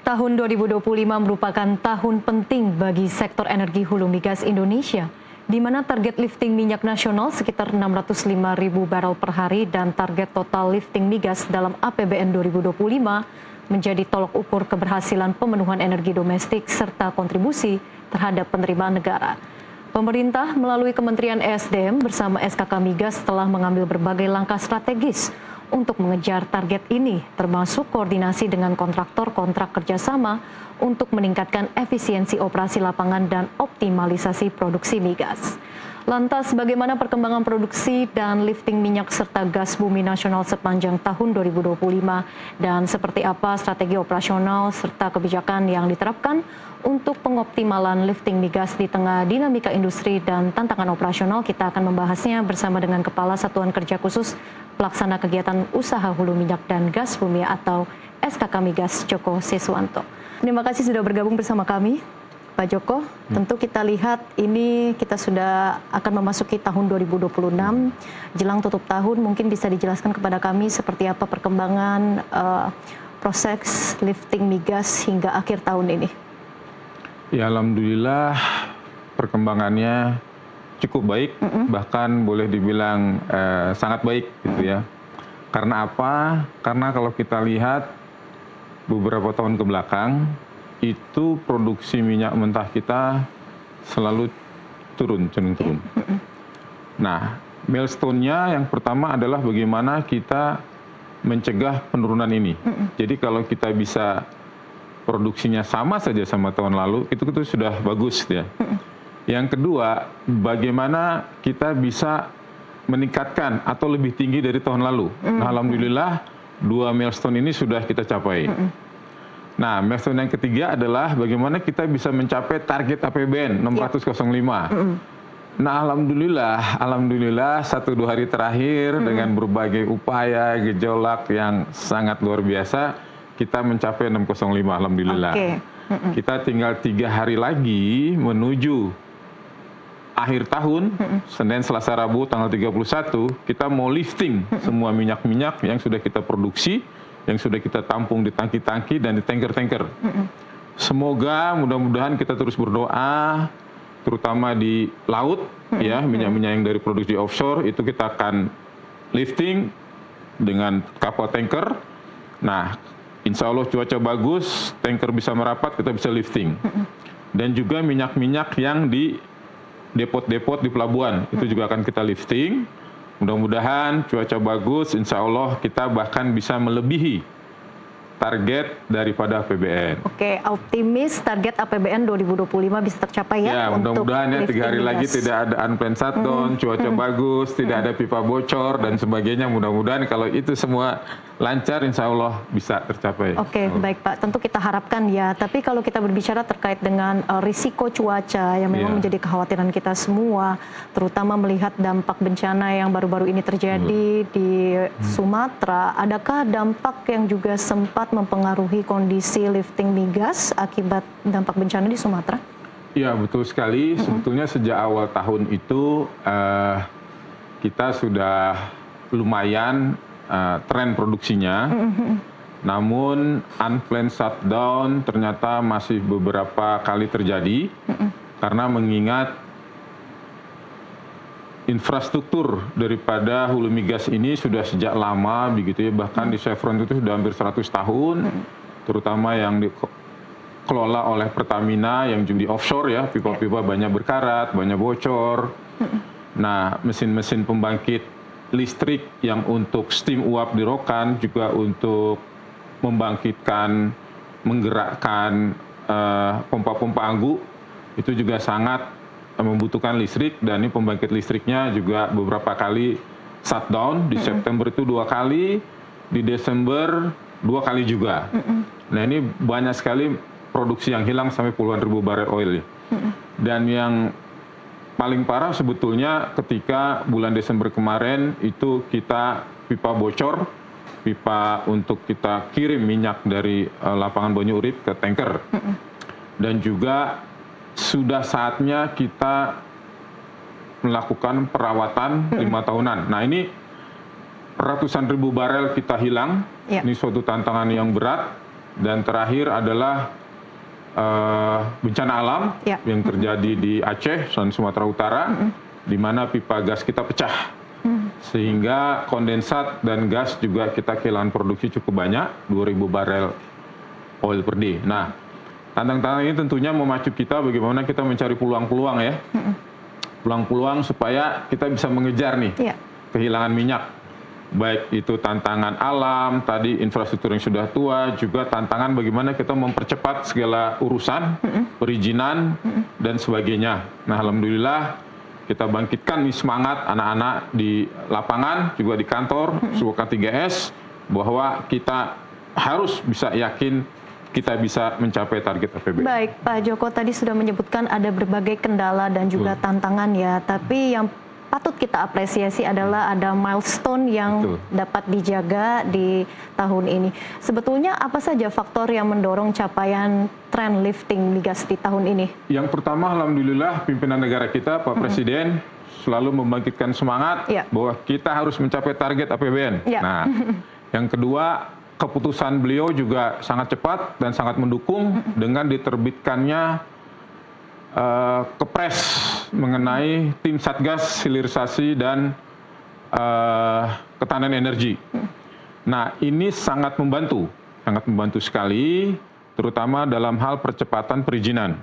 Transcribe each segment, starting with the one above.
Tahun 2025 merupakan tahun penting bagi sektor energi hulu migas Indonesia, di mana target lifting minyak nasional sekitar 605.000 barel per hari dan target total lifting migas dalam APBN 2025 menjadi tolok ukur keberhasilan pemenuhan energi domestik serta kontribusi terhadap penerimaan negara. Pemerintah melalui Kementerian ESDM bersama SKK Migas telah mengambil berbagai langkah strategis untuk mengejar target ini, termasuk koordinasi dengan kontraktor kontrak kerjasama untuk meningkatkan efisiensi operasi lapangan dan optimalisasi produksi migas. Lantas, bagaimana perkembangan produksi dan lifting minyak serta gas bumi nasional sepanjang tahun 2025 dan seperti apa strategi operasional serta kebijakan yang diterapkan untuk pengoptimalan lifting migas di tengah dinamika industri dan tantangan operasional? Kita akan membahasnya bersama dengan Kepala Satuan Kerja Khusus Pelaksana Kegiatan Usaha Hulu Minyak dan Gas Bumi atau SKK Migas, Joko Siswanto. Terima kasih sudah bergabung bersama kami, Pak Joko. Tentu kita lihat ini kita sudah akan memasuki tahun 2026, jelang tutup tahun. Mungkin bisa dijelaskan kepada kami seperti apa perkembangan proses lifting migas hingga akhir tahun ini. Ya, alhamdulillah perkembangannya cukup baik, bahkan boleh dibilang sangat baik gitu ya. Karena apa? Karena kalau kita lihat beberapa tahun ke belakang, itu produksi minyak mentah kita selalu cenderung turun. Nah, milestone-nya yang pertama adalah bagaimana kita mencegah penurunan ini. Jadi kalau kita bisa produksinya sama saja sama tahun lalu, itu sudah bagus ya. Yang kedua, bagaimana kita bisa meningkatkan atau lebih tinggi dari tahun lalu. Nah, alhamdulillah dua milestone ini sudah kita capai. Nah, milestone yang ketiga adalah bagaimana kita bisa mencapai target APBN 605. Nah, alhamdulillah 1-2 hari terakhir dengan berbagai upaya, gejolak yang sangat luar biasa, kita mencapai 605, alhamdulillah. Kita tinggal 3 hari lagi menuju akhir tahun, Senin, Selasa, Rabu, tanggal 31, kita mau lifting semua minyak-minyak yang sudah kita produksi, yang sudah kita tampung di tangki-tangki dan di tanker-tanker. Semoga mudah-mudahan kita terus berdoa, terutama di laut, ya minyak-minyak yang dari produksi offshore, itu kita akan lifting dengan kapal tanker. Nah, insya Allah cuaca bagus, tanker bisa merapat, kita bisa lifting. Dan juga minyak-minyak yang di depot-depot di pelabuhan, itu juga akan kita lifting. Mudah-mudahan cuaca bagus, insya Allah kita bahkan bisa melebihi target daripada APBN. Oke, optimis target APBN 2025 bisa tercapai ya? Ya, mudah-mudahan ya 3 hari lagi tidak ada unplanned shutdown, cuaca bagus, tidak ada pipa bocor dan sebagainya. Mudah-mudahan kalau itu semua lancar, insya Allah bisa tercapai. Oke, baik Pak. Tentu kita harapkan ya. Tapi kalau kita berbicara terkait dengan risiko cuaca yang memang menjadi kekhawatiran kita semua, terutama melihat dampak bencana yang baru-baru ini terjadi di Sumatera, adakah dampak yang juga sempat mempengaruhi kondisi lifting migas akibat dampak bencana di Sumatera? Ya, betul sekali. Sebetulnya sejak awal tahun itu kita sudah lumayan tren produksinya, namun unplanned shutdown ternyata masih beberapa kali terjadi, karena mengingat infrastruktur daripada hulu migas ini sudah sejak lama begitu ya, bahkan di Chevron itu sudah hampir 100 tahun, terutama yang dikelola oleh Pertamina yang di offshore ya, pipa-pipa banyak berkarat, banyak bocor. Nah, mesin-mesin pembangkit listrik yang untuk steam uap di Rokan, juga untuk membangkitkan, menggerakkan pompa-pompa anggu, itu juga sangat membutuhkan listrik, dan ini pembangkit listriknya juga beberapa kali shutdown. Di September itu 2 kali, di Desember 2 kali juga. Nah, ini banyak sekali produksi yang hilang sampai puluhan ribu barel oil ya. Dan yang paling parah sebetulnya ketika bulan Desember kemarin itu kita pipa bocor, pipa untuk kita kirim minyak dari lapangan Banyu Urip ke tanker. Dan juga sudah saatnya kita melakukan perawatan 5 tahunan. Nah, ini ratusan ribu barel kita hilang, ini suatu tantangan yang berat. dan terakhir adalah bencana alam yang terjadi di Aceh dan Sumatera Utara, di mana pipa gas kita pecah. Sehingga kondensat dan gas juga kita kehilangan produksi cukup banyak, 2.000 barel oil per day. Nah, tantangan ini tentunya memacu kita bagaimana kita mencari peluang-peluang ya. Peluang-peluang supaya kita bisa mengejar nih kehilangan minyak. Baik itu tantangan alam, tadi infrastruktur yang sudah tua, juga tantangan bagaimana kita mempercepat segala urusan, perizinan, dan sebagainya. Nah, alhamdulillah kita bangkitkan nih semangat anak-anak di lapangan, juga di kantor, sebuah K3S, bahwa kita harus bisa yakin kita bisa mencapai target APBN. Baik, Pak Joko tadi sudah menyebutkan ada berbagai kendala dan juga tantangan ya, tapi yang patut kita apresiasi adalah ada milestone yang dapat dijaga di tahun ini. Sebetulnya apa saja faktor yang mendorong capaian tren lifting migas di tahun ini? Yang pertama, alhamdulillah pimpinan negara kita, Pak Presiden, selalu membangkitkan semangat bahwa kita harus mencapai target APBN. Nah, yang kedua, keputusan beliau juga sangat cepat dan sangat mendukung dengan diterbitkannya kepres mengenai tim Satgas Hilirisasi dan Ketahanan Energi. Nah, ini sangat membantu sekali, terutama dalam hal percepatan perizinan.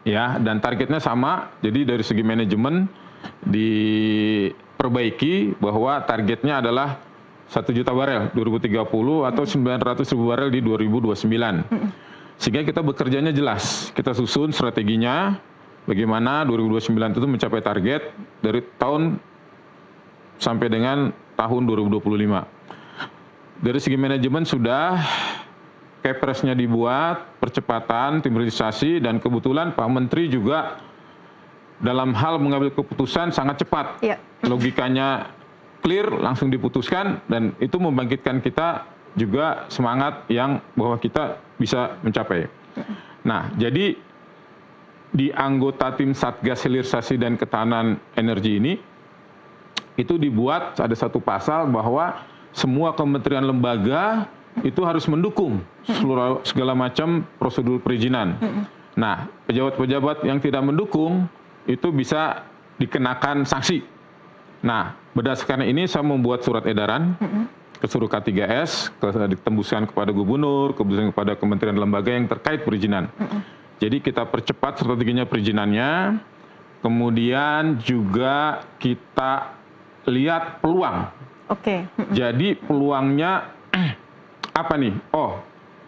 Ya, dan targetnya sama, jadi dari segi manajemen diperbaiki bahwa targetnya adalah 1 juta barel 2030 atau 900.000 barel di 2029. Sehingga kita bekerjanya jelas, kita susun strateginya bagaimana 2029 itu mencapai target dari tahun sampai dengan tahun 2025. Dari segi manajemen sudah Kepresnya dibuat, percepatan, timbrilisasi, dan kebetulan Pak Menteri juga dalam hal mengambil keputusan sangat cepat. Logikanya clear, langsung diputuskan, dan itu membangkitkan kita juga semangat yang bahwa kita bisa mencapai. Nah, jadi di anggota tim Satgas Hilirisasi dan Ketahanan Energi ini, itu dibuat ada satu pasal bahwa semua kementerian lembaga itu harus mendukung segala macam prosedur perizinan. Nah, pejabat-pejabat yang tidak mendukung itu bisa dikenakan sanksi. Nah, berdasarkan ini saya membuat surat edaran ke seluruh K3S, ditembuskan kepada gubernur, kepada kementerian lembaga yang terkait perizinan. Jadi kita percepat strateginya perizinannya, kemudian juga kita lihat peluang. Jadi peluangnya apa nih? Oh,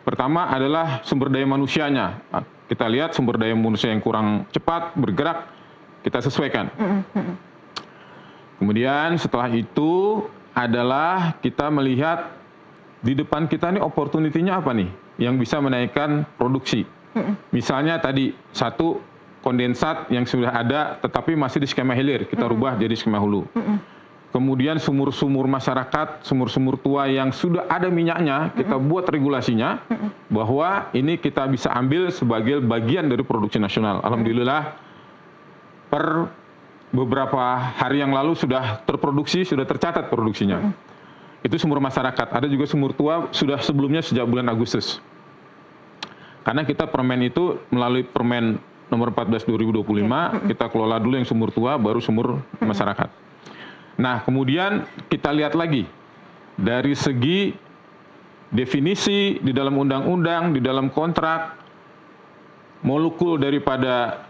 pertama adalah sumber daya manusianya. Kita lihat sumber daya manusia yang kurang cepat bergerak, kita sesuaikan. Kemudian setelah itu adalah kita melihat di depan kita nih opportunity-nya apa nih yang bisa menaikkan produksi. Misalnya tadi satu kondensat yang sudah ada tetapi masih di skema hilir, kita rubah jadi skema hulu. Kemudian sumur-sumur masyarakat, sumur-sumur tua yang sudah ada minyaknya, kita buat regulasinya bahwa ini kita bisa ambil sebagai bagian dari produksi nasional. Alhamdulillah per beberapa hari yang lalu sudah terproduksi, sudah tercatat produksinya. Itu sumur masyarakat. Ada juga sumur tua sudah sebelumnya sejak bulan Agustus. Karena kita permen itu melalui permen nomor 14 2025, kita kelola dulu yang sumur tua, baru sumur masyarakat. Nah, kemudian kita lihat lagi dari segi definisi di dalam undang-undang, di dalam kontrak, molekul daripada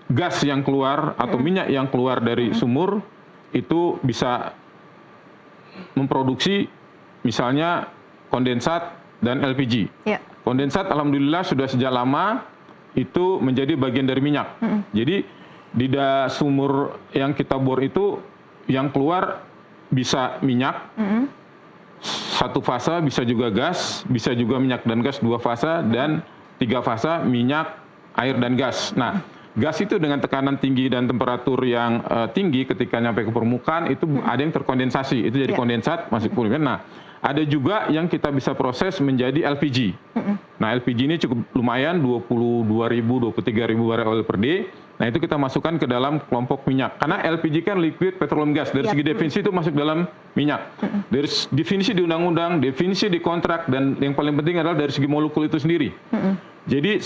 gas yang keluar atau minyak yang keluar dari sumur itu bisa memproduksi misalnya kondensat dan LPG. Kondensat alhamdulillah sudah sejak lama itu menjadi bagian dari minyak. Jadi di sumur yang kita bor itu yang keluar bisa minyak satu fase, bisa juga gas, bisa juga minyak dan gas 2 fase, dan 3 fase minyak, air dan gas. Nah, gas itu dengan tekanan tinggi dan temperatur yang tinggi ketika nyampe ke permukaan itu ada yang terkondensasi, itu jadi kondensat masuk polimer. Nah, ada juga yang kita bisa proses menjadi LPG. Nah, LPG ini cukup lumayan 22.000, 23.000 barel oil per day. Nah, itu kita masukkan ke dalam kelompok minyak. Karena LPG kan liquid petroleum gas. Dari segi definisi itu masuk dalam minyak. Dari definisi di undang-undang, definisi di kontrak, dan yang paling penting adalah dari segi molekul itu sendiri. Jadi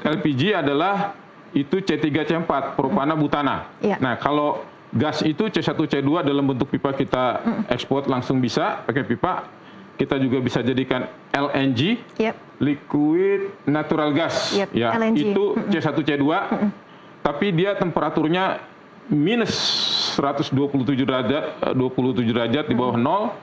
LPG adalah itu C3C4, propana butana. Nah, kalau gas itu C1 C2 dalam bentuk pipa kita ekspor langsung bisa pakai pipa. Kita juga bisa jadikan LNG, liquid natural gas, ya LNG. Itu C1 C2, tapi dia temperaturnya minus 127 derajat, 27 derajat di bawah nol,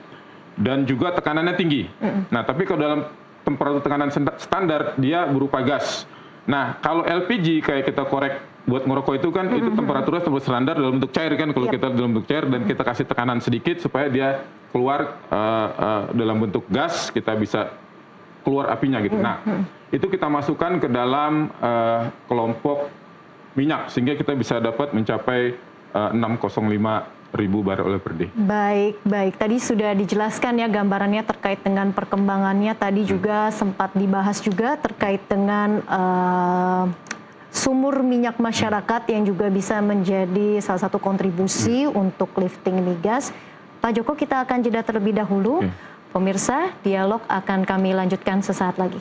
dan juga tekanannya tinggi. Nah, tapi kalau dalam temperatur tekanan standar dia berupa gas. Nah, kalau LPG kayak kita korek buat ngerokok itu kan itu temperaturnya standar dalam bentuk cair kan, kalau kita dalam bentuk cair dan kita kasih tekanan sedikit supaya dia keluar dalam bentuk gas, kita bisa keluar apinya gitu. Nah, itu kita masukkan ke dalam kelompok minyak sehingga kita bisa dapat mencapai 605.000 barel oil per day. Baik. Tadi sudah dijelaskan ya gambarannya terkait dengan perkembangannya. Tadi juga sempat dibahas juga terkait dengan sumur minyak masyarakat yang juga bisa menjadi salah satu kontribusi untuk lifting migas. Pak Joko, kita akan jeda terlebih dahulu. Pemirsa, dialog akan kami lanjutkan sesaat lagi.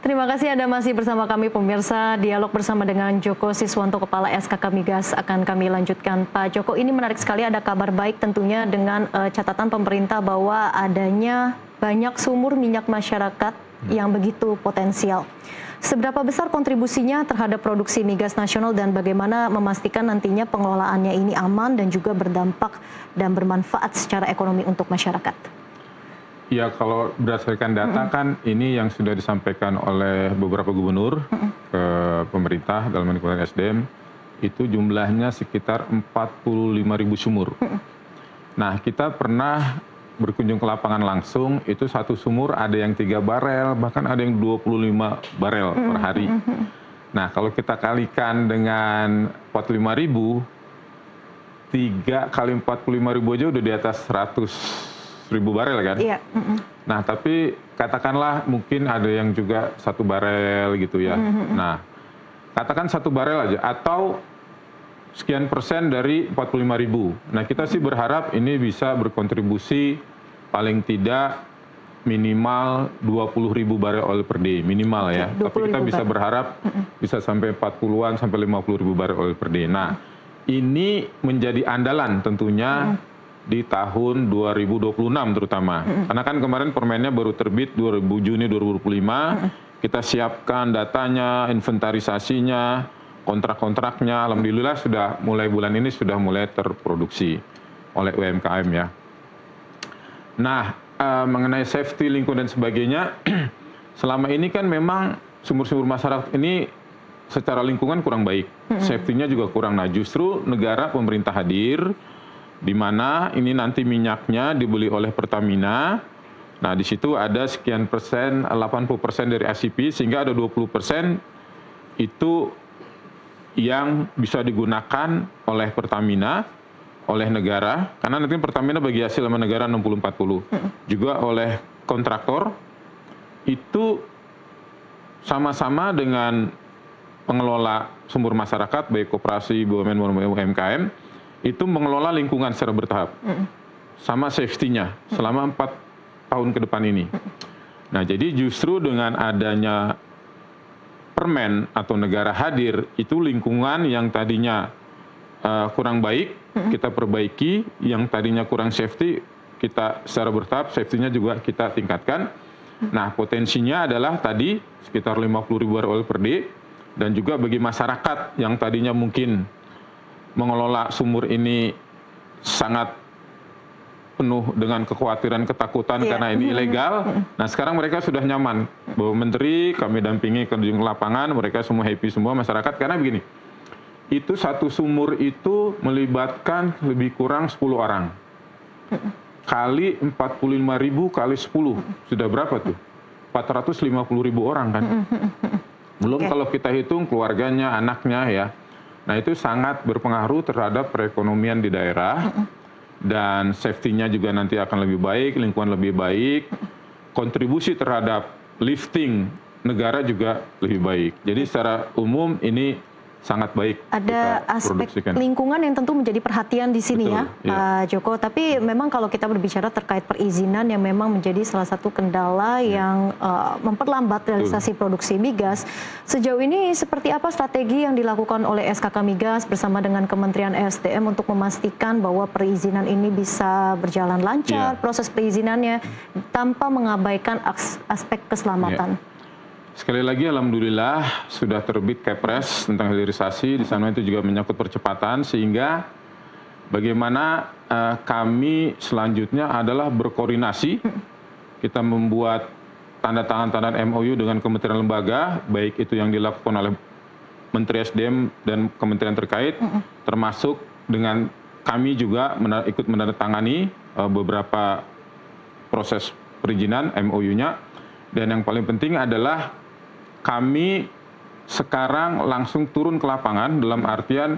Terima kasih Anda masih bersama kami pemirsa. Dialog bersama dengan Joko Siswanto, Kepala SKK Migas, akan kami lanjutkan. Pak Joko, ini menarik sekali, ada kabar baik tentunya dengan catatan pemerintah bahwa adanya banyak sumur minyak masyarakat yang begitu potensial. Seberapa besar kontribusinya terhadap produksi migas nasional dan bagaimana memastikan nantinya pengelolaannya ini aman dan juga berdampak dan bermanfaat secara ekonomi untuk masyarakat? Ya, kalau berdasarkan data kan ini yang sudah disampaikan oleh beberapa gubernur ke pemerintah dalam Kementerian SDM, itu jumlahnya sekitar 45.000 sumur. Nah, kita pernah berkunjung ke lapangan langsung, itu satu sumur ada yang 3 barel, bahkan ada yang 25 barel per hari. Nah, kalau kita kalikan dengan 45.000, 3 kali 45.000 aja udah di atas 100.000 barel kan? Iya. Nah, tapi katakanlah mungkin ada yang juga 1 barel gitu ya. Nah, katakan 1 barel aja atau sekian persen dari 45.000. Nah, kita sih berharap ini bisa berkontribusi paling tidak minimal 20.000 barel oil per day, minimal ya. Tapi kita bisa berharap bisa sampai 40-an sampai 50.000 barel oil per day. Nah, ini menjadi andalan tentunya di tahun 2026 terutama. Karena kan kemarin permennya baru terbit Juni 2025, kita siapkan datanya, inventarisasinya, kontrak-kontraknya, alhamdulillah sudah mulai bulan ini sudah mulai terproduksi oleh UMKM ya. Nah, mengenai safety lingkungan dan sebagainya, selama ini kan memang sumur-sumur masyarakat ini secara lingkungan kurang baik, safety-nya juga kurang. Nah, justru negara pemerintah hadir, di mana ini nanti minyaknya dibeli oleh Pertamina. Nah, di situ ada sekian persen, 80% dari ACP, sehingga ada 20% itu yang bisa digunakan oleh Pertamina, oleh negara, karena nanti Pertamina bagi hasil sama negara 60-40. Juga oleh kontraktor, itu sama-sama dengan pengelola sumber masyarakat, baik koperasi, BUMN, maupun UMKM, itu mengelola lingkungan secara bertahap, sama safety-nya selama 4 tahun ke depan ini. Nah, jadi justru dengan adanya permen atau negara hadir, itu lingkungan yang tadinya kurang baik, kita perbaiki, yang tadinya kurang safety, kita secara bertahap, safety-nya juga kita tingkatkan. Nah, potensinya adalah tadi sekitar 50.000 barel oil per day, dan juga bagi masyarakat yang tadinya mungkin mengelola sumur ini sangat penuh dengan kekhawatiran, ketakutan karena ini ilegal. Nah, sekarang mereka sudah nyaman. Bapak Menteri, kami dampingi ke lapangan, mereka semua happy semua masyarakat. Karena begini, itu satu sumur itu melibatkan lebih kurang 10 orang. Kali 45.000 kali 10, sudah berapa tuh? 450.000 orang kan? Belum kalau kita hitung keluarganya, anaknya ya. Nah, itu sangat berpengaruh terhadap perekonomian di daerah, dan safety-nya juga nanti akan lebih baik, lingkungan lebih baik, kontribusi terhadap lifting negara juga lebih baik. Jadi secara umum ini sangat baik. Ada aspek lingkungan yang tentu menjadi perhatian di sini. Betul, ya, Pak Joko. Tapi memang kalau kita berbicara terkait perizinan yang memang menjadi salah satu kendala yang memperlambat realisasi produksi migas. Sejauh ini seperti apa strategi yang dilakukan oleh SKK Migas bersama dengan Kementerian ESDM untuk memastikan bahwa perizinan ini bisa berjalan lancar, proses perizinannya tanpa mengabaikan aspek keselamatan? Sekali lagi, alhamdulillah sudah terbit Kepres tentang hilirisasi. Di sana itu juga menyangkut percepatan, sehingga bagaimana kami selanjutnya adalah berkoordinasi. Kita membuat tanda tangan MOU dengan kementerian lembaga, baik itu yang dilakukan oleh Menteri SDM dan kementerian terkait, termasuk dengan kami juga ikut menandatangani beberapa proses perizinan MOU-nya. Dan yang paling penting adalah kami sekarang langsung turun ke lapangan, dalam artian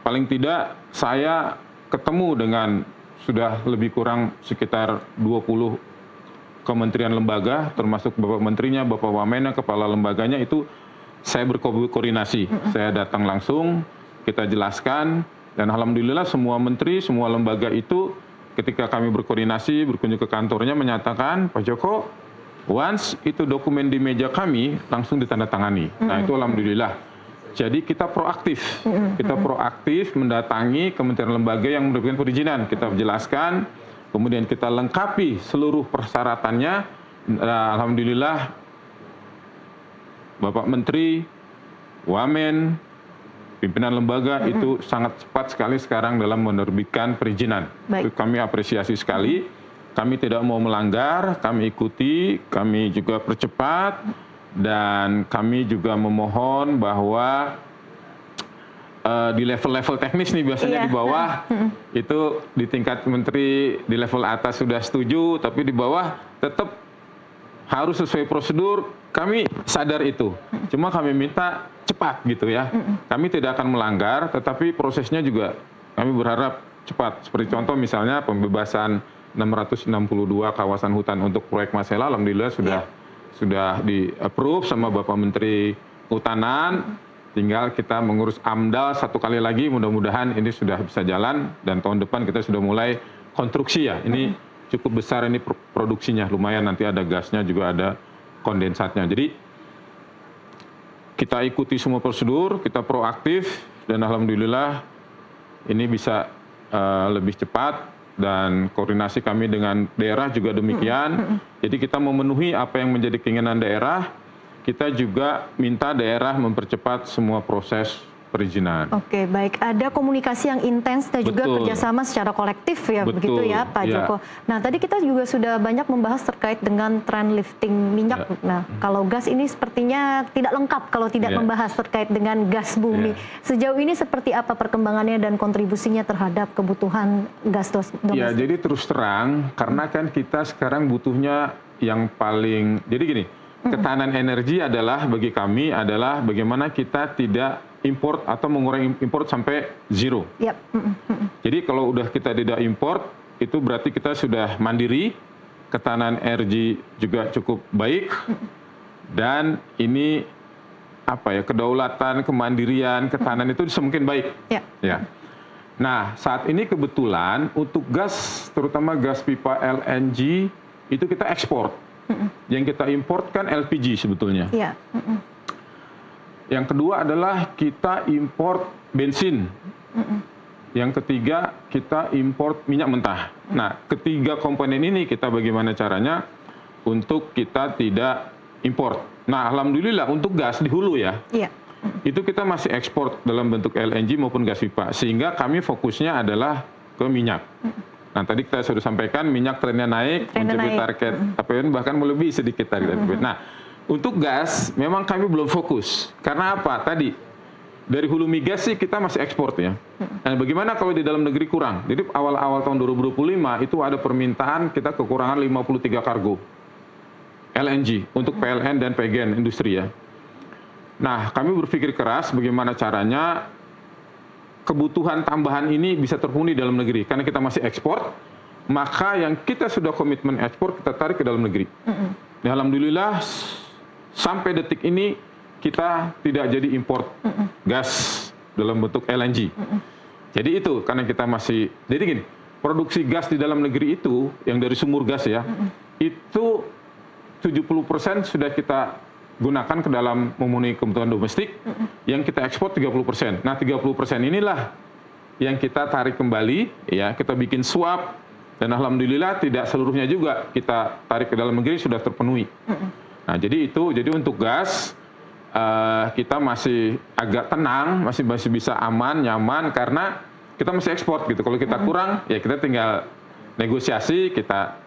paling tidak saya ketemu dengan sudah lebih kurang sekitar 20 kementerian lembaga, termasuk Bapak Menterinya, Bapak Wamennya, Kepala Lembaganya, itu saya berkoordinasi. Saya datang langsung, kita jelaskan, dan alhamdulillah semua menteri, semua lembaga itu ketika kami berkoordinasi, berkunjung ke kantornya menyatakan, Pak Joko, once itu dokumen di meja kami langsung ditandatangani. Nah, itu alhamdulillah. Jadi kita proaktif, mendatangi kementerian lembaga yang memberikan perizinan. Kita jelaskan, kemudian kita lengkapi seluruh persyaratannya. Alhamdulillah, Bapak Menteri, Wamen, pimpinan lembaga itu sangat cepat sekali sekarang dalam menerbitkan perizinan. Itu kami apresiasi sekali. Kami tidak mau melanggar, kami ikuti, kami juga percepat, dan kami juga memohon bahwa di level-level teknis nih, biasanya di bawah itu di tingkat menteri, di level atas sudah setuju, tapi di bawah tetap harus sesuai prosedur. Kami sadar itu, cuma kami minta cepat gitu ya. Kami tidak akan melanggar, tetapi prosesnya juga kami berharap cepat. Seperti contoh misalnya pembebasan 662 kawasan hutan untuk proyek Masela, alhamdulillah sudah di-approve sama Bapak Menteri Kehutanan. Tinggal kita mengurus AMDAL satu kali lagi, mudah-mudahan ini sudah bisa jalan, dan tahun depan kita sudah mulai konstruksi ya. Ini cukup besar ini produksinya, lumayan, nanti ada gasnya juga ada kondensatnya. Jadi kita ikuti semua prosedur, kita proaktif, dan alhamdulillah ini bisa lebih cepat. Dan koordinasi kami dengan daerah juga demikian. Jadi kita memenuhi apa yang menjadi keinginan daerah, kita juga minta daerah mempercepat semua proses perizinan. Oke, baik. Ada komunikasi yang intens dan juga kerjasama secara kolektif ya, begitu ya Pak Joko. Nah, tadi kita juga sudah banyak membahas terkait dengan tren lifting minyak. Nah, kalau gas ini sepertinya tidak lengkap kalau tidak membahas terkait dengan gas bumi. Sejauh ini seperti apa perkembangannya dan kontribusinya terhadap kebutuhan gas domestik? Ya, jadi terus terang, karena kan kita sekarang butuhnya yang paling, jadi gini, ketahanan energi adalah bagi kami adalah bagaimana kita tidak import atau mengurangi import sampai zero. Jadi kalau udah kita tidak import, itu berarti kita sudah mandiri, ketahanan energi juga cukup baik, dan ini apa ya, kedaulatan, kemandirian, ketahanan itu semakin baik. Ya. Nah, saat ini kebetulan untuk gas, terutama gas pipa LNG, itu kita ekspor. Yang kita import kan LPG sebetulnya. Yang kedua adalah kita import bensin. Yang ketiga kita import minyak mentah. Nah, ketiga komponen ini kita bagaimana caranya untuk kita tidak import. Nah, alhamdulillah untuk gas di hulu ya, itu kita masih ekspor dalam bentuk LNG maupun gas pipa. Sehingga kami fokusnya adalah ke minyak. Nah, tadi kita sudah sampaikan minyak trennya naik, mencapai target APBN bahkan melebihi sedikit target APBN. Nah, untuk gas memang kami belum fokus. Karena apa? Tadi dari hulu migas sih kita masih ekspor ya. Nah, bagaimana kalau di dalam negeri kurang? Jadi awal-awal tahun 2025 itu ada permintaan kita kekurangan 53 kargo LNG untuk PLN dan PGN industri ya. Nah, kami berpikir keras bagaimana caranya kebutuhan tambahan ini bisa terpenuhi dalam negeri. Karena kita masih ekspor, maka yang kita sudah komitmen ekspor kita tarik ke dalam negeri. Ya, alhamdulillah sampai detik ini kita tidak jadi import gas dalam bentuk LNG. Jadi itu karena kita masih, jadi gini, produksi gas di dalam negeri itu yang dari sumur gas ya, itu 70% sudah kita gunakan ke dalam memenuhi kebutuhan domestik, yang kita ekspor 30%. Nah 30% inilah yang kita tarik kembali, ya kita bikin swap, dan alhamdulillah tidak seluruhnya juga kita tarik ke dalam negeri sudah terpenuhi. Nah jadi itu, jadi untuk gas kita masih agak tenang, masih bisa aman, nyaman karena kita masih ekspor gitu. Kalau kita kurang, ya kita tinggal negosiasi, kita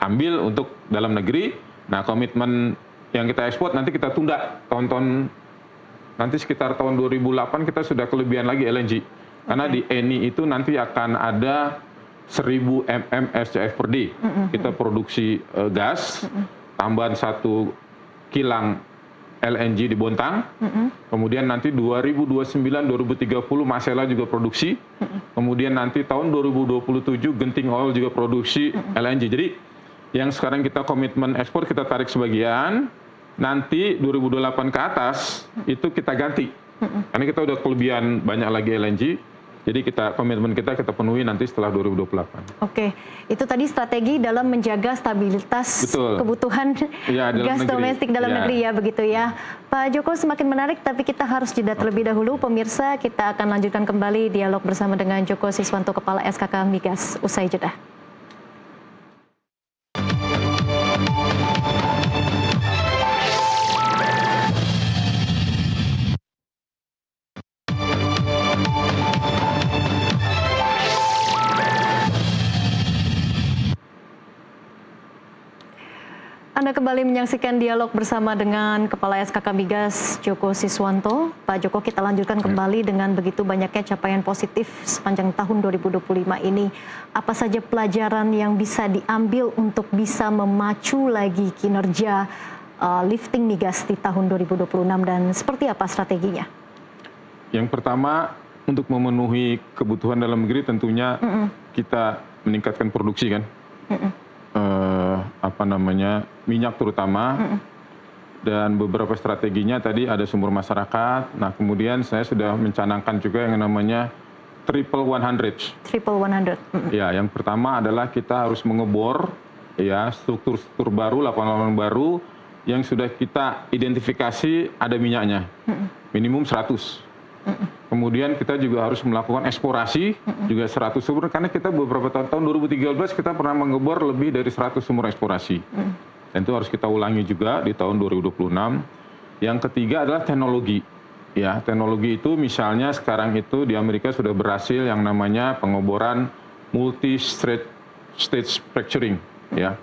ambil untuk dalam negeri. Nah komitmen yang kita ekspor nanti kita tunda tahun-tahun, nanti sekitar tahun 2008 kita sudah kelebihan lagi LNG. Karena di Eni itu nanti akan ada 1000 mmSCF per day. Kita produksi gas, tambahan 1 kilang LNG di Bontang. Kemudian nanti 2029-2030 Masela juga produksi. Kemudian nanti tahun 2027 Genting Oil juga produksi LNG. Jadi yang sekarang kita komitmen ekspor kita tarik sebagian, nanti 2028 ke atas itu kita ganti. Karena kita udah kelebihan banyak lagi LNG, jadi kita komitmen kita penuhi nanti setelah 2028. Oke, itu tadi strategi dalam menjaga stabilitas kebutuhan ya, gas domestik dalam negeri ya, begitu ya. Pak Joko, semakin menarik, tapi kita harus jeda terlebih dahulu. Pemirsa, kita akan lanjutkan kembali dialog bersama dengan Joko Siswanto, Kepala SKK Migas, usai jeda. Anda kembali menyaksikan dialog bersama dengan Kepala SKK Migas, Joko Siswanto. Pak Joko, kita lanjutkan kembali dengan begitu banyaknya capaian positif sepanjang tahun 2025 ini. Apa saja pelajaran yang bisa diambil untuk bisa memacu lagi kinerja lifting migas di tahun 2026 dan seperti apa strateginya? Yang pertama, untuk memenuhi kebutuhan dalam negeri tentunya kita meningkatkan produksi kan. Minyak terutama, dan beberapa strateginya tadi ada sumber masyarakat. Nah kemudian saya sudah mencanangkan juga yang namanya Triple 100. Triple 100. Ya, yang pertama adalah kita harus mengebor ya struktur-struktur baru, lapangan baru yang sudah kita identifikasi ada minyaknya, minimum 100. Kemudian kita juga harus melakukan eksplorasi juga 100 sumur, karena kita beberapa tahun 2013 kita pernah mengebor lebih dari 100 sumur eksplorasi. Dan itu harus kita ulangi juga di tahun 2026. Yang ketiga adalah teknologi. Ya, teknologi itu misalnya sekarang itu di Amerika sudah berhasil yang namanya pengeboran multi-stage fracturing. Ya.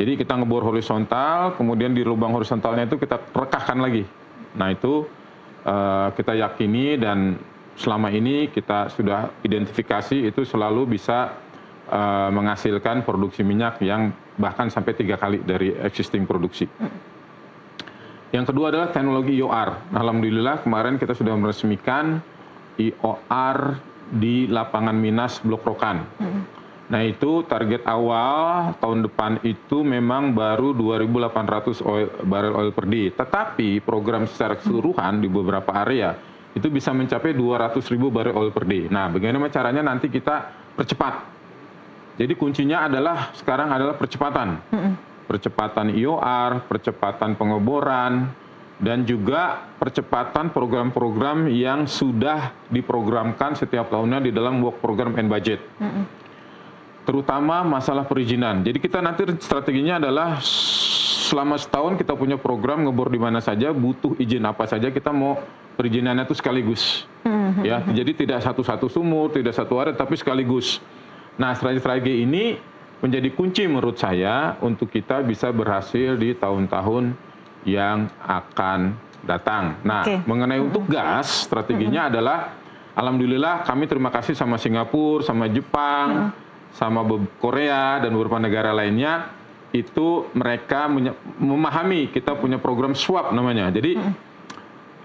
Jadi kita ngebor horizontal, kemudian di lubang horizontalnya itu kita rekahkan lagi. Nah itu kita yakini dan selama ini kita sudah identifikasi itu selalu bisa menghasilkan produksi minyak yang bahkan sampai 3 kali dari existing produksi. Yang kedua adalah teknologi IOR. Alhamdulillah kemarin kita sudah meresmikan IOR di lapangan Minas Blok Rokan. Nah itu target awal tahun depan itu memang baru 2.800 barel oil per day. Tetapi program secara keseluruhan di beberapa area itu bisa mencapai 200.000 barel oil per day. Nah bagaimana caranya nanti kita percepat. Jadi kuncinya adalah sekarang adalah percepatan. Percepatan IOR, percepatan pengeboran, dan juga percepatan program-program yang sudah diprogramkan setiap tahunnya di dalam work program and budget. Terutama masalah perizinan. Jadi kita nanti strateginya adalah selama setahun kita punya program ngebor di mana saja, butuh izin apa saja, kita mau perizinannya itu sekaligus. Ya, jadi tidak satu-satu sumur, tidak satu area, tapi sekaligus. Nah, strategi ini menjadi kunci menurut saya untuk kita bisa berhasil di tahun-tahun yang akan datang. Nah, mengenai untuk gas, strateginya adalah, alhamdulillah kami terima kasih sama Singapura, sama Jepang, sama Korea, dan beberapa negara lainnya, itu mereka memahami kita punya program swap namanya. Jadi,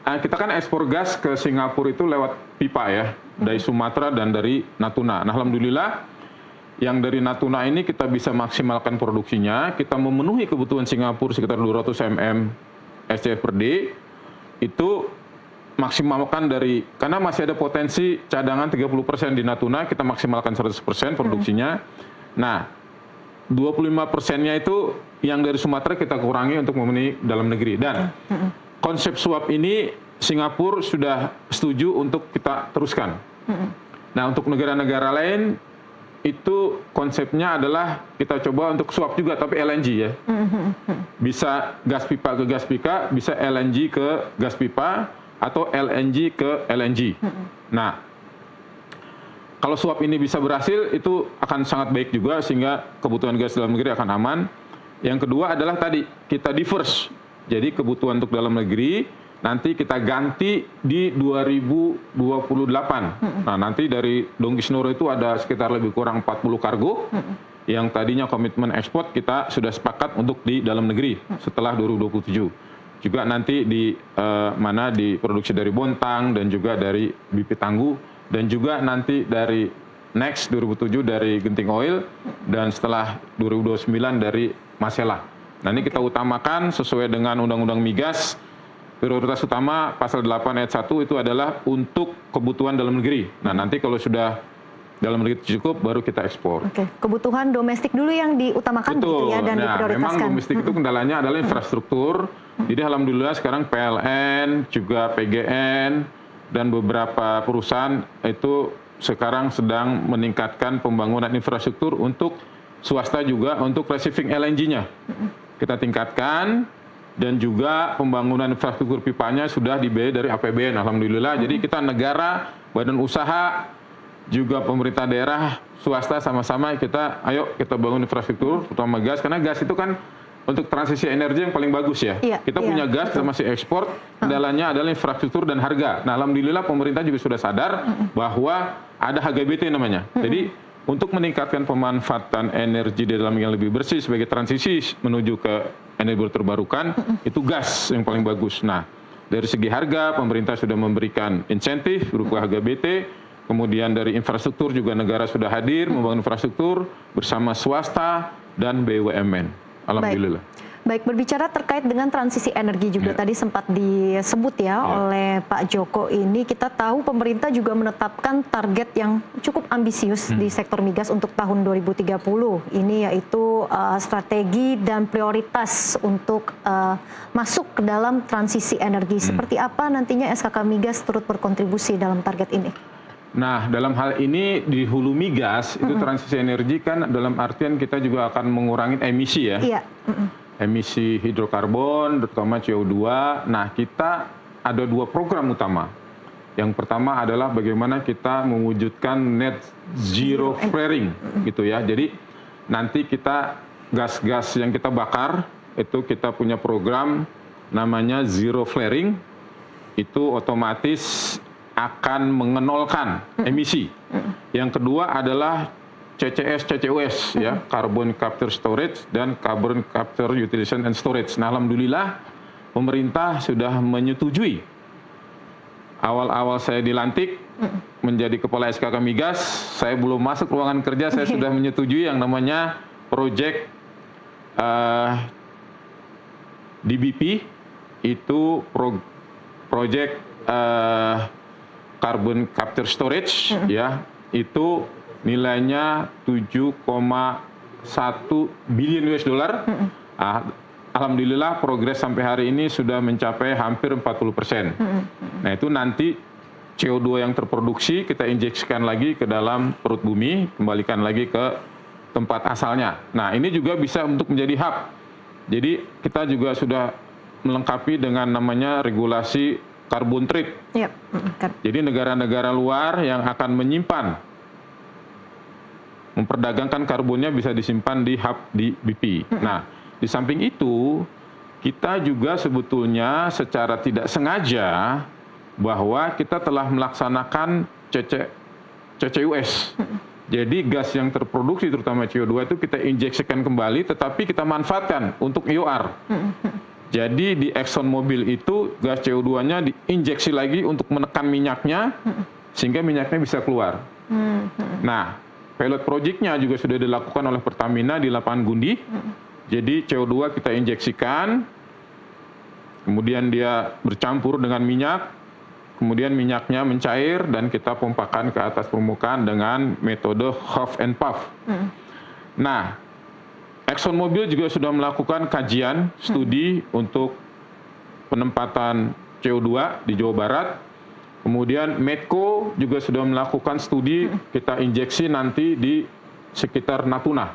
kita kan ekspor gas ke Singapura itu lewat pipa ya, dari Sumatera dan dari Natuna. Nah, alhamdulillah yang dari Natuna ini kita bisa maksimalkan produksinya, kita memenuhi kebutuhan Singapura sekitar 200 mm SCF per day, itu maksimalkan dari, karena masih ada potensi cadangan 30% di Natuna, kita maksimalkan 100% produksinya. Nah, 25%-nya itu yang dari Sumatera kita kurangi untuk memenuhi dalam negeri. Dan konsep swap ini Singapura sudah setuju untuk kita teruskan. Nah, untuk negara-negara lain itu konsepnya adalah kita coba untuk swap juga, tapi LNG ya. Bisa gas pipa ke gas pipa, bisa LNG ke gas pipa, atau LNG ke LNG. Nah, kalau swap ini bisa berhasil, itu akan sangat baik juga, sehingga kebutuhan gas dalam negeri akan aman. Yang kedua adalah tadi, kita diverse. Jadi kebutuhan untuk dalam negeri, nanti kita ganti di 2028. Nah, nanti dari Dongkisnoro itu ada sekitar lebih kurang 40 kargo, yang tadinya komitmen ekspor kita sudah sepakat untuk di dalam negeri setelah 2027. Juga nanti di diproduksi dari Bontang dan juga dari BP Tangguh, dan juga nanti dari Next 2007 dari Genting Oil, dan setelah 2029 dari Masela. Nah, ini kita utamakan sesuai dengan Undang-Undang Migas. Prioritas utama pasal 8 ayat 1 itu adalah untuk kebutuhan dalam negeri. Nah, nanti kalau sudah dalam negeri cukup, baru kita ekspor. Oke, kebutuhan domestik dulu yang diutamakan. Betul. Gitu ya, dan Nah, diprioritaskan. memang domestik itu kendalanya adalah infrastruktur. Jadi alhamdulillah sekarang PLN, juga PGN, dan beberapa perusahaan itu sekarang sedang meningkatkan pembangunan infrastruktur untuk swasta juga, untuk receiving LNG-nya. Kita tingkatkan, dan juga pembangunan infrastruktur pipanya sudah dibiayai dari APBN, alhamdulillah. Jadi kita negara, badan usaha, juga pemerintah daerah, swasta sama-sama kita, ayo kita bangun infrastruktur, terutama gas, karena gas itu kan untuk transisi energi yang paling bagus ya. Kita punya gas, kita masih ekspor, kendalanya adalah infrastruktur dan harga. Nah, alhamdulillah pemerintah juga sudah sadar bahwa ada HGBT namanya. Jadi untuk meningkatkan pemanfaatan energi di dalam yang lebih bersih sebagai transisi menuju ke energi terbarukan, itu gas yang paling bagus. Nah, dari segi harga, pemerintah sudah memberikan insentif berupa HGBT, kemudian dari infrastruktur juga negara sudah hadir membangun infrastruktur bersama swasta dan BUMN. Alhamdulillah. Baik, berbicara terkait dengan transisi energi juga tadi sempat disebut oleh Pak Joko ini, kita tahu pemerintah juga menetapkan target yang cukup ambisius di sektor migas untuk tahun 2030. Ini yaitu strategi dan prioritas untuk masuk ke dalam transisi energi. Seperti apa nantinya SKK Migas turut berkontribusi dalam target ini? Nah, dalam hal ini di hulu migas itu transisi energi kan dalam artian kita juga akan mengurangi emisi ya. Iya. Emisi hidrokarbon, terutama CO2. Nah, kita ada dua program utama. Yang pertama adalah bagaimana kita mewujudkan net zero flaring gitu ya. Jadi nanti kita gas-gas yang kita bakar itu kita punya program namanya zero flaring. Itu otomatis akan mengenolkan emisi. Yang kedua adalah CCS, CCUS, ya, Carbon Capture Storage dan Carbon Capture Utilization and Storage. Nah, alhamdulillah pemerintah sudah menyetujui. Awal-awal saya dilantik menjadi Kepala SKK Migas, saya belum masuk ruangan kerja, saya sudah menyetujui yang namanya proyek DBP, itu proyek Carbon Capture Storage, ya, itu nilainya 7,1 billion US dollar. Alhamdulillah progres sampai hari ini sudah mencapai hampir 40%. Nah, itu nanti CO2 yang terproduksi kita injeksikan lagi ke dalam perut bumi, kembalikan lagi ke tempat asalnya. Nah, ini juga bisa untuk menjadi hub. Jadi kita juga sudah melengkapi dengan namanya regulasi carbon trade. Jadi negara-negara luar yang akan menyimpan, memperdagangkan karbonnya bisa disimpan di hub di BP. Nah, di samping itu kita juga sebetulnya secara tidak sengaja bahwa kita telah melaksanakan CCUS. Jadi gas yang terproduksi terutama CO2 itu kita injeksikan kembali, tetapi kita manfaatkan untuk EOR. Jadi di ExxonMobil itu gas CO2-nya diinjeksi lagi untuk menekan minyaknya, sehingga minyaknya bisa keluar. Nah, pilot project-nya juga sudah dilakukan oleh Pertamina di lapangan Gundi. Jadi CO2 kita injeksikan, kemudian dia bercampur dengan minyak, kemudian minyaknya mencair dan kita pompakan ke atas permukaan dengan metode huff and puff. Nah, ExxonMobil juga sudah melakukan kajian studi untuk penempatan CO2 di Jawa Barat. Kemudian Medco juga sudah melakukan studi kita injeksi nanti di sekitar Natuna.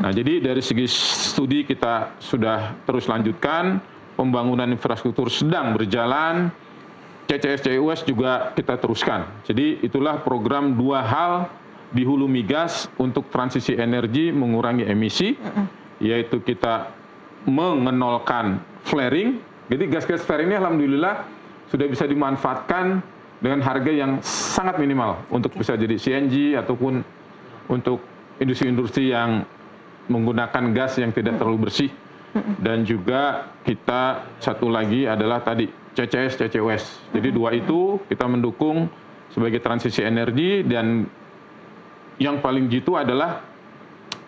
Nah, jadi dari segi studi kita sudah terus lanjutkan, pembangunan infrastruktur sedang berjalan, CCS CUS juga kita teruskan. Jadi itulah program 2 hal di hulu migas untuk transisi energi mengurangi emisi, yaitu kita mengenolkan flaring. Jadi gas-gas flaring ini alhamdulillah sudah bisa dimanfaatkan dengan harga yang sangat minimal untuk bisa jadi CNG ataupun untuk industri-industri yang menggunakan gas yang tidak terlalu bersih. Dan juga kita satu lagi adalah tadi CCS, CCUS. Jadi 2 itu kita mendukung sebagai transisi energi, dan yang paling jitu adalah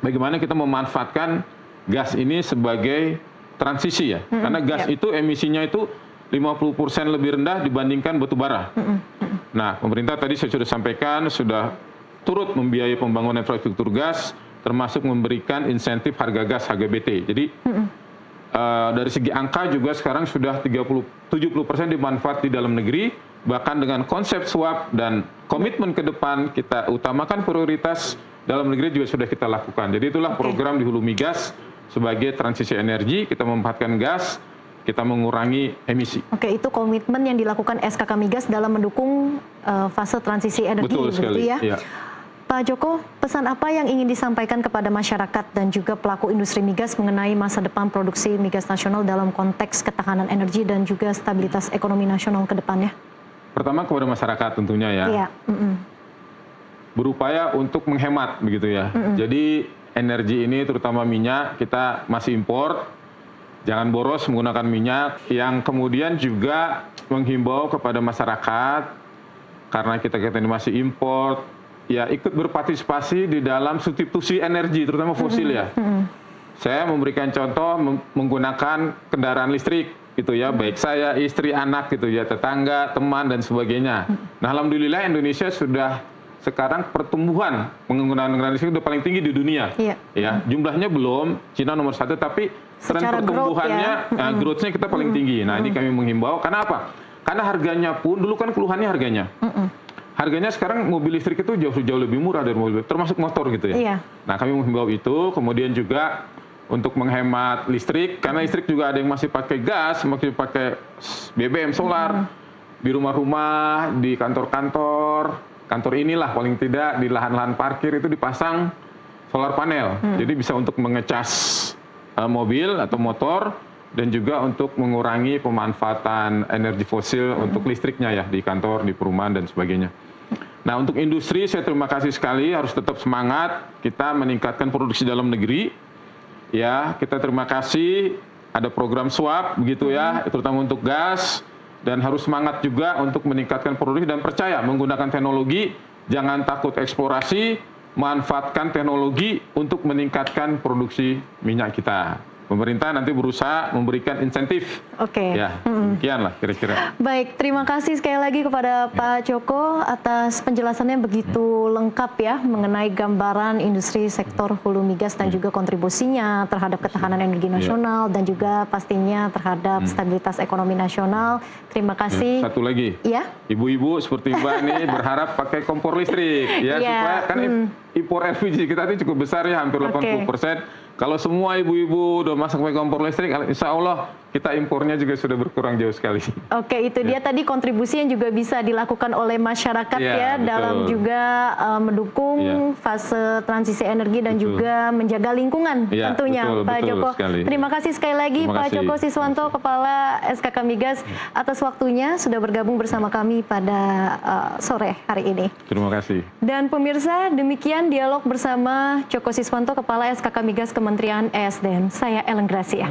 bagaimana kita memanfaatkan gas ini sebagai transisi ya. Karena gas itu emisinya itu 50% lebih rendah dibandingkan batu bara. Nah, pemerintah tadi saya sudah sampaikan sudah turut membiayai pembangunan infrastruktur gas, termasuk memberikan insentif harga gas HGBT. Jadi dari segi angka juga sekarang sudah 70% dimanfaat di dalam negeri, bahkan dengan konsep swap dan komitmen ke depan kita utamakan prioritas dalam negeri juga sudah kita lakukan. Jadi itulah program di hulu migas sebagai transisi energi, kita memanfaatkan gas, kita mengurangi emisi. Oke, itu komitmen yang dilakukan SKK Migas dalam mendukung fase transisi energi. Betul sekali. Ya? Ya. Pak Joko, pesan apa yang ingin disampaikan kepada masyarakat dan juga pelaku industri migas mengenai masa depan produksi migas nasional dalam konteks ketahanan energi dan juga stabilitas ekonomi nasional ke depannya? Pertama kepada masyarakat tentunya ya. Iya. Berupaya untuk menghemat begitu ya. Jadi energi ini terutama minyak kita masih impor. Jangan boros menggunakan minyak, yang kemudian juga menghimbau kepada masyarakat, karena kita masih impor, ya ikut berpartisipasi di dalam substitusi energi, terutama fosil ya. Saya memberikan contoh menggunakan kendaraan listrik, gitu ya, baik saya, istri, anak, gitu ya, tetangga, teman, dan sebagainya. Nah, alhamdulillah Indonesia sudah sekarang pertumbuhan penggunaan kendaraan listrik sudah paling tinggi di dunia. Ya, jumlahnya belum, Cina nomor 1, tapi tren pertumbuhannya, growth-nya kita paling tinggi. Nah, ini kami menghimbau. Karena apa? Karena harganya pun, dulu kan keluhannya harganya. Harganya sekarang mobil listrik itu jauh lebih murah dari mobil, termasuk motor gitu ya. Nah, kami menghimbau itu. Kemudian juga untuk menghemat listrik, karena listrik juga ada yang masih pakai gas, masih pakai BBM solar, di rumah-rumah, di kantor-kantor, kantor inilah paling tidak di lahan-lahan parkir itu dipasang solar panel. Jadi bisa untuk mengecas mobil atau motor, dan juga untuk mengurangi pemanfaatan energi fosil untuk listriknya ya, di kantor, di perumahan, dan sebagainya. Nah, untuk industri saya terima kasih sekali, harus tetap semangat, kita meningkatkan produksi dalam negeri. Ya, kita terima kasih ada program swap begitu ya, terutama untuk gas, dan harus semangat juga untuk meningkatkan produksi dan percaya menggunakan teknologi, jangan takut eksplorasi, manfaatkan teknologi untuk meningkatkan produksi minyak kita. Pemerintah nanti berusaha memberikan insentif. Ya, demikianlah kira-kira. Baik, terima kasih sekali lagi kepada Pak Joko atas penjelasannya begitu lengkap ya mengenai gambaran industri sektor hulu migas dan juga kontribusinya terhadap ketahanan energi nasional dan juga pastinya terhadap stabilitas ekonomi nasional. Terima kasih. Satu lagi, ibu-ibu seperti Mbak ini berharap pakai kompor listrik ya, supaya kan impor LPG kita ini cukup besar ya, hampir 80%. Kalau semua ibu-ibu udah masak pakai kompor listrik, insya Allah kita impornya juga sudah berkurang jauh sekali. Oke, itu dia tadi kontribusi yang juga bisa dilakukan oleh masyarakat dalam juga mendukung fase transisi energi dan juga menjaga lingkungan tentunya. Pak Joko, terima kasih sekali lagi Pak Joko Siswanto, Kepala SKK Migas, atas waktunya sudah bergabung bersama kami pada sore hari ini. Terima kasih. Dan pemirsa, demikian dialog bersama Joko Siswanto, Kepala SKK Migas Kementerian ESDM. Saya Ellen Gracia.